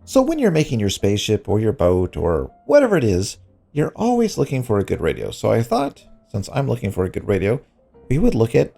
So when you're making your spaceship or your boat or whatever it is, you're always looking for a good radio. So I thought, since I'm looking for a good radio, we would look at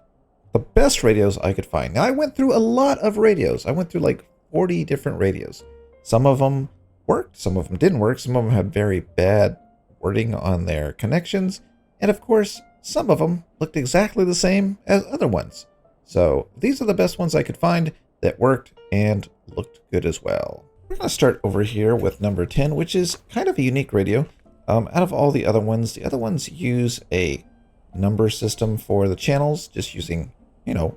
the best radios I could find. Now I went through a lot of radios. I went through like 40 different radios. Some of them worked, some of them didn't work, some of them had very bad wording on their connections, and of course, some of them looked exactly the same as other ones. So these are the best ones I could find that worked and looked good as well. We're going to start over here with number 10, which is kind of a unique radio. Out of all the other ones use a number system for the channels, just using, 0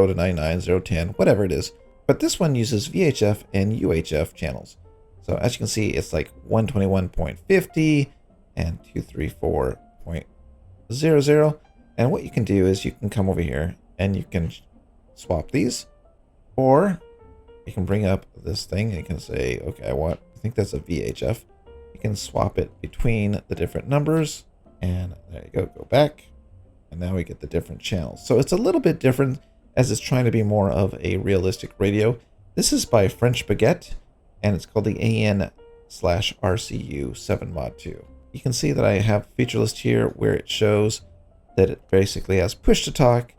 to 99, 0 to 10, whatever it is. But this one uses VHF and UHF channels. So as you can see, it's like 121.50 and 234.00. And what you can do is you can come over here and you can swap these, or you can bring up this thing and you can say, okay, I think that's a VHF. You can swap it between the different numbers, and there you go back, and now we get the different channels. So it's a little bit different, as it's trying to be more of a realistic radio. This is by French Baguette, and it's called the AN/RCU 7 Mod 2. You can see that I have a feature list here where it shows that it basically has push to talk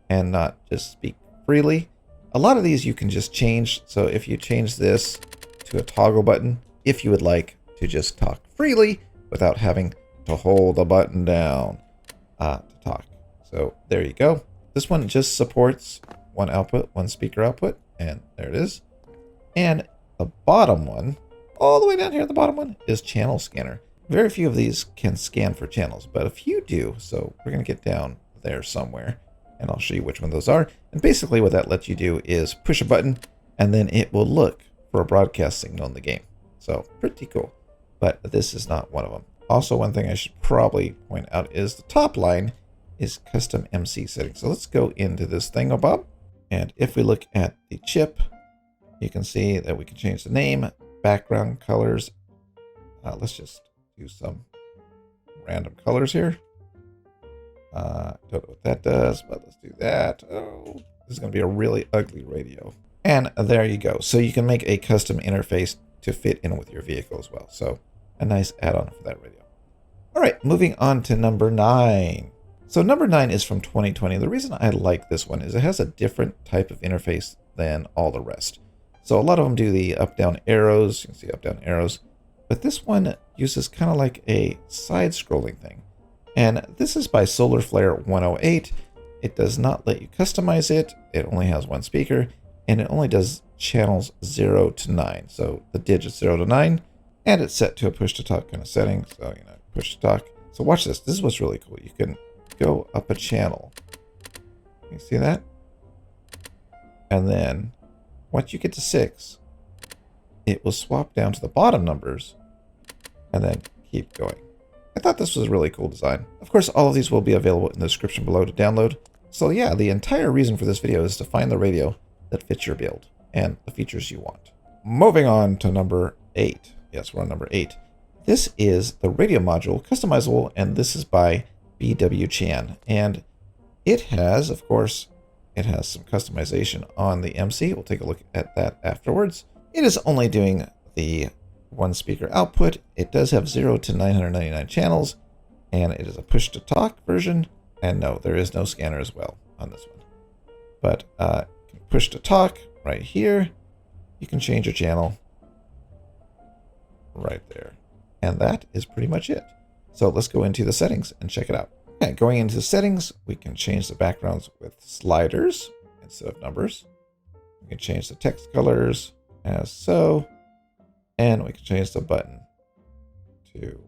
and not just speak freely. A lot of these you can just change. So if you change this to a toggle button, if you would like to just talk freely without having to hold the button down to talk. So there you go. This one just supports one output, one speaker output, and there it is. And the bottom one, all the way down here at the bottom one, is channel scanner. Very few of these can scan for channels, but a few do. So we're going to get down there somewhere, and I'll show you which one those are. And basically what that lets you do is push a button, and then it will look for a broadcast signal in the game. So pretty cool. But this is not one of them. Also, one thing I should probably point out is the top line is custom MC settings. So let's go into this thingamabob. And if we look at the chip, you can see that we can change the name, background colors. Let's just do some random colors here. Don't know what that does, but let's do that. Oh, this is going to be a really ugly radio. And there you go. So you can make a custom interface to fit in with your vehicle as well. So a nice add-on for that radio. All right, moving on to number 9. So number 9 is from 2020. The reason I like this one is it has a different type of interface than all the rest. So a lot of them do the up-down arrows. You can see up-down arrows. But this one uses kind of like a side-scrolling thing. And this is by Solarflare 108. It does not let you customize it. It only has one speaker, and it only does channels 0 to 9. So the digits 0 to 9, and it's set to a push-to-talk kind of setting. So, push-to-talk. So watch this. This is what's really cool. You can go up a channel. You see that? And then once you get to 6, it will swap down to the bottom numbers and then keep going. I thought this was a really cool design. Of course, all of these will be available in the description below to download. So yeah, the entire reason for this video is to find the radio that fits your build and the features you want. Moving on to number 8. Yes, we're on number 8. This is the radio module, customizable, and this is by BW Chan. And it has, of course, it has some customization on the MC. We'll take a look at that afterwards. It is only doing the one speaker output. It does have 0 to 999 channels, and it is a push to talk version. And no, there is no scanner as well on this one. But push to talk right here. You can change your channel right there. And that is pretty much it. So let's go into the settings and check it out. Okay, going into the settings, we can change the backgrounds with sliders instead of numbers. We can change the text colors as so. And we can change the button to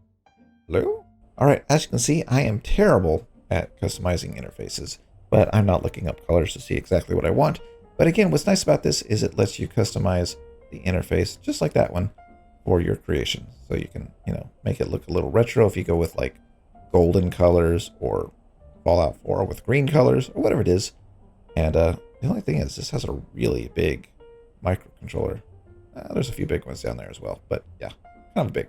blue. All right, as you can see, I am terrible at customizing interfaces, but I'm not looking up colors to see exactly what I want. But again, what's nice about this is it lets you customize the interface just like that one for your creation. So you can, make it look a little retro if you go with like golden colors or Fallout 4 with green colors or whatever it is. And the only thing is this has a really big microcontroller. There's a few big ones down there as well, but yeah, kind of big.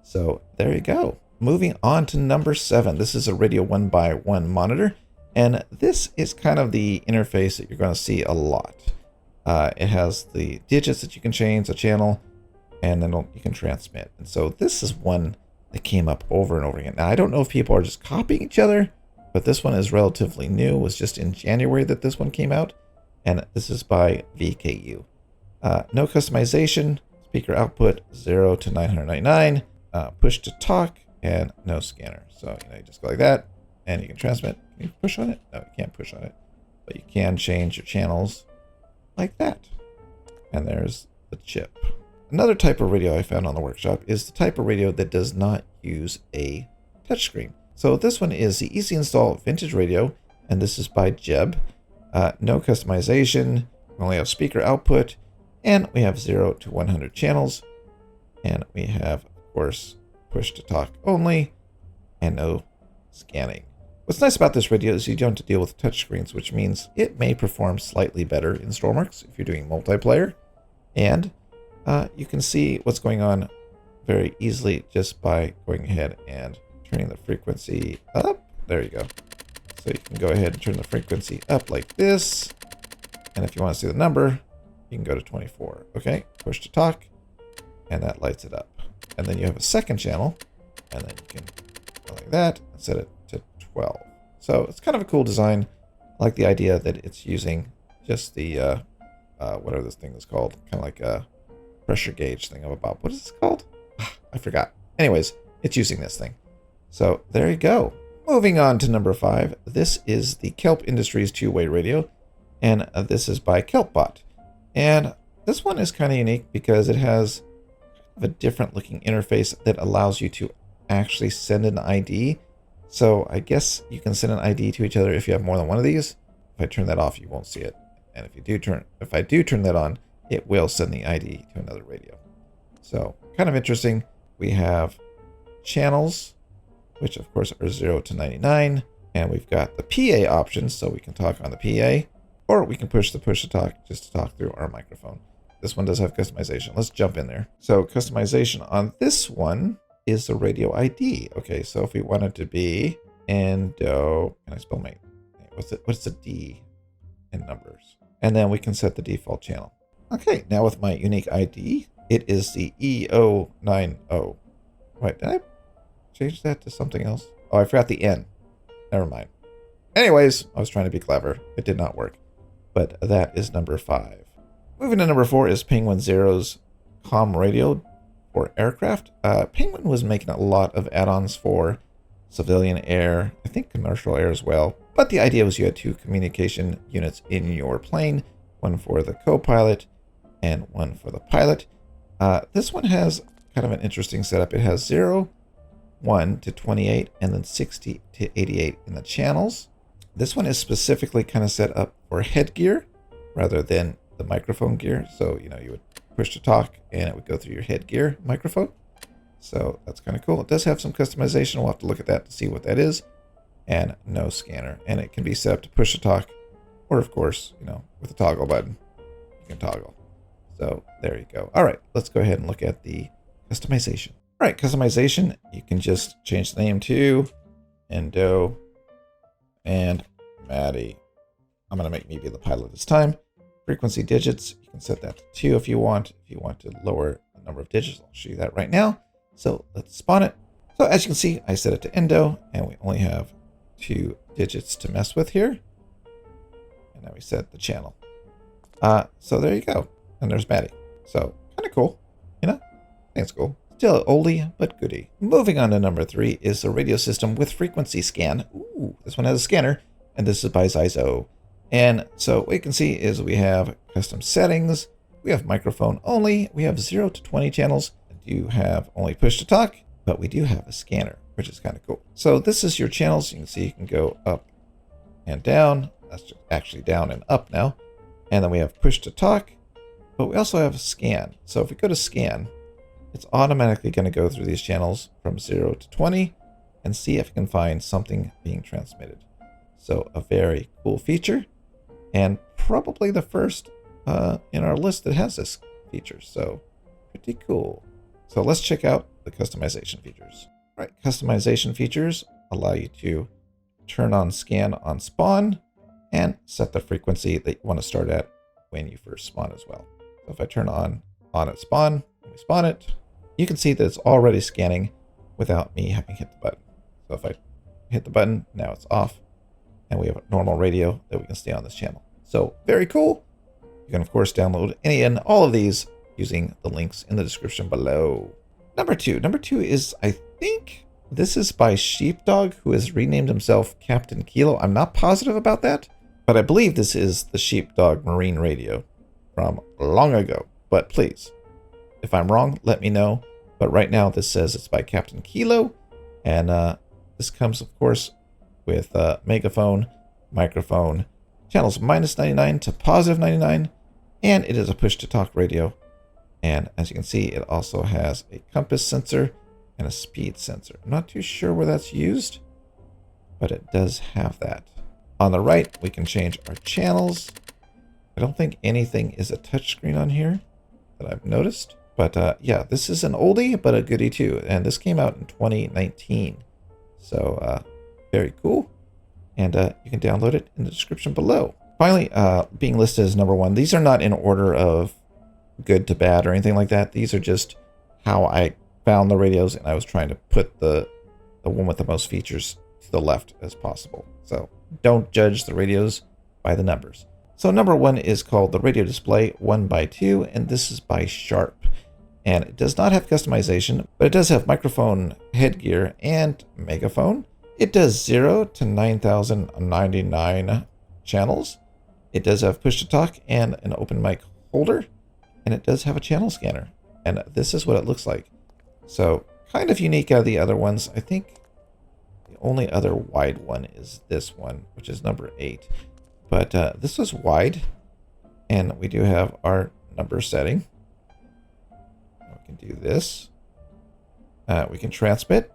So there you go. Moving on to number 7. This is a radio 1x1 monitor, and this is kind of the interface that you're going to see a lot. It has the digits that you can change, the channel, and then you can transmit. And so this is one that came up over and over again. Now, I don't know if people are just copying each other, but this one is relatively new. It was just in January that this one came out, and this is by VKU. No customization, speaker output 0 to 999, push to talk, and no scanner. So you just go like that, and you can transmit. Can you push on it? No, you can't push on it, but you can change your channels like that. And there's the chip. Another type of radio I found on the workshop is the type of radio that does not use a touchscreen. So this one is the easy install vintage radio, and this is by Jeb. No customization. We only have speaker output, and we have 0 to 100 channels, and we have, of course, push to talk only, and no scanning. What's nice about this radio is you don't have to deal with touchscreens, which means it may perform slightly better in Stormworks if you're doing multiplayer, and you can see what's going on very easily just by going ahead and turning the frequency up. There you go. So you can go ahead and turn the frequency up like this. And if you want to see the number, you can go to 24. Okay, push to talk, and that lights it up. And then you have a second channel, and then you can go like that and set it to 12. So it's kind of a cool design. I like the idea that it's using just the, whatever this thing is called, kind of like a pressure gauge thing about. What is this called? I forgot. Anyways, it's using this thing. So there you go. Moving on to number 5. This is the KELP Industries two-way radio, and this is by KELPbot. And this one is kind of unique because it has a different looking interface that allows you to actually send an ID. So I guess you can send an ID to each other if you have more than one of these. If I turn that off, you won't see it. And if I do turn that on, it will send the ID to another radio. So kind of interesting. We have channels, which of course are 0 to 99. And we've got the PA options, so we can talk on the PA, or we can push the push to talk just to talk through our microphone. This one does have customization. Let's jump in there. So customization on this one is the radio ID. Okay, so if we want it to be Endo, can I spell my, what's the D in numbers? And then we can set the default channel. Okay, now with my unique ID, it is the EO90. Wait, did I change that to something else? Oh, I forgot the N. Never mind. Anyways, I was trying to be clever. It did not work. But that is number 5. Moving to number 4 is Penguin Zero's Comm Radio for aircraft. Penguin was making a lot of add-ons for civilian air, I think commercial air as well. But the idea was you had 2 communication units in your plane, one for the co-pilot and one for the pilot. This one has kind of an interesting setup. It has 0, 1 to 28, and then 60 to 88 in the channels. This one is specifically kind of set up for headgear rather than the microphone gear. So, you would push to talk and it would go through your headgear microphone. So that's kind of cool. It does have some customization. We'll have to look at that to see what that is. And no scanner. And it can be set up to push to talk, or of course, with the toggle button, you can toggle. So there you go. All right, let's go ahead and look at the customization. All right, customization, you can just change the name to Endo and Maddie. I'm going to make me be the pilot this time. Frequency digits, you can set that to 2 if you want. If you want to lower the number of digits, I'll show you that right now. So let's spawn it. So as you can see, I set it to Endo, and we only have 2 digits to mess with here. And now we set the channel. So there you go. And there's Maddie. So kind of cool. I think it's cool. Still oldie, but goodie. Moving on to number 3 is the radio system with frequency scan. Ooh, this one has a scanner, and this is by Zyzo. And so what you can see is we have custom settings. We have microphone only. We have 0 to 20 channels. We do have only push to talk, but we do have a scanner, which is kind of cool. So this is your channels. You can see you can go up and down. That's just actually down and up now. And then we have push to talk, but we also have a scan. So if we go to scan, it's automatically going to go through these channels from 0 to 20 and see if it can find something being transmitted. So a very cool feature, and probably the first in our list that has this feature. So pretty cool. So let's check out the customization features. All right, customization features allow you to turn on scan on spawn and set the frequency that you want to start at when you first spawn as well. So if I turn on at spawn, we spawn it, you can see that it's already scanning without me having hit the button. So if I hit the button, now it's off, and we have a normal radio that we can stay on this channel. So very cool. You can of course download any and all of these using the links in the description below. Number two is, I think this is by Sheepdog, who has renamed himself Captain Kilo. I'm not positive about that, but I believe this is the Sheepdog Marine Radio from long ago. But please, if I'm wrong, let me know. But right now this says it's by Captain Kilo, and this comes of course with megaphone, microphone, channels -99 to +99, and it is a push-to-talk radio. And as you can see, it also has a compass sensor and a speed sensor. I'm not too sure where that's used, but it does have that. On the right, we can change our channels. I don't think anything is a touchscreen on here that I've noticed. But yeah, this is an oldie, but a goodie too. And this came out in 2019. So very cool. And you can download it in the description below. Finally, being listed as number 1. These are not in order of good to bad or anything like that. These are just how I found the radios, and I was trying to put the one with the most features to the left as possible. So don't judge the radios by the numbers. So number 1 is called the Radio Display 1x2, and this is by Sharp. And it does not have customization, but it does have microphone, headgear, and megaphone. It does 0 to 9,099 channels. It does have push-to-talk and an open mic holder, and it does have a channel scanner. And this is what it looks like. So kind of unique out of the other ones. I think the only other wide one is this one, which is number 8. But this is wide, and we do have our number setting. We can do this. We can transmit.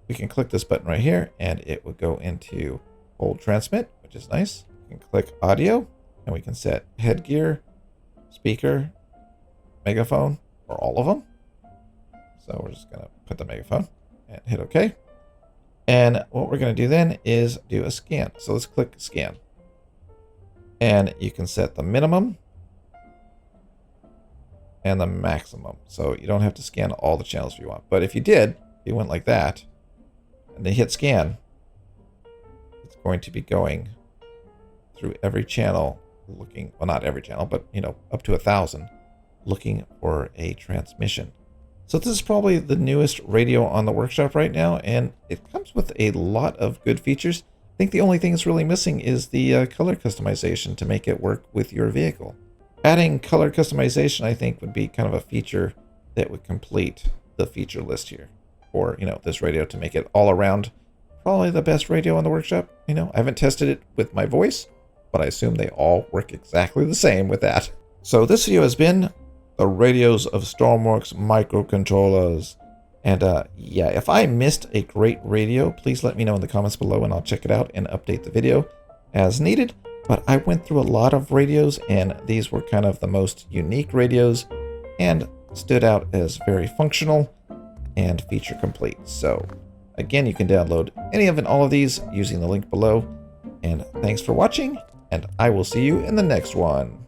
We can click this button right here, and it would go into hold transmit, which is nice. We can click audio, and we can set headgear, speaker, megaphone, or all of them. So we're just going to put the megaphone and hit OK. And what we're going to do then is do a scan. So let's click scan. And you can set the minimum and the maximum. So you don't have to scan all the channels if you want. But if you did, if you went like that, and then hit scan, it's going to be going through every channel looking, well, not every channel, but, you know, up to 1,000, looking for a transmission. So this is probably the newest radio on the workshop right now, and it comes with a lot of good features. I think the only thing it's really missing is the color customization to make it work with your vehicle. Adding color customization, I think, would be kind of a feature that would complete the feature list here. Or, you know, this radio to make it all around probably the best radio on the workshop. You know, I haven't tested it with my voice, but I assume they all work exactly the same with that. So this video has been the radios of Stormworks microcontrollers. And yeah, if I missed a great radio, please let me know in the comments below and I'll check it out and update the video as needed. But I went through a lot of radios, and these were kind of the most unique radios and stood out as very functional and feature complete. So again, you can download any of and all of these using the link below. And thanks for watching, and I will see you in the next one.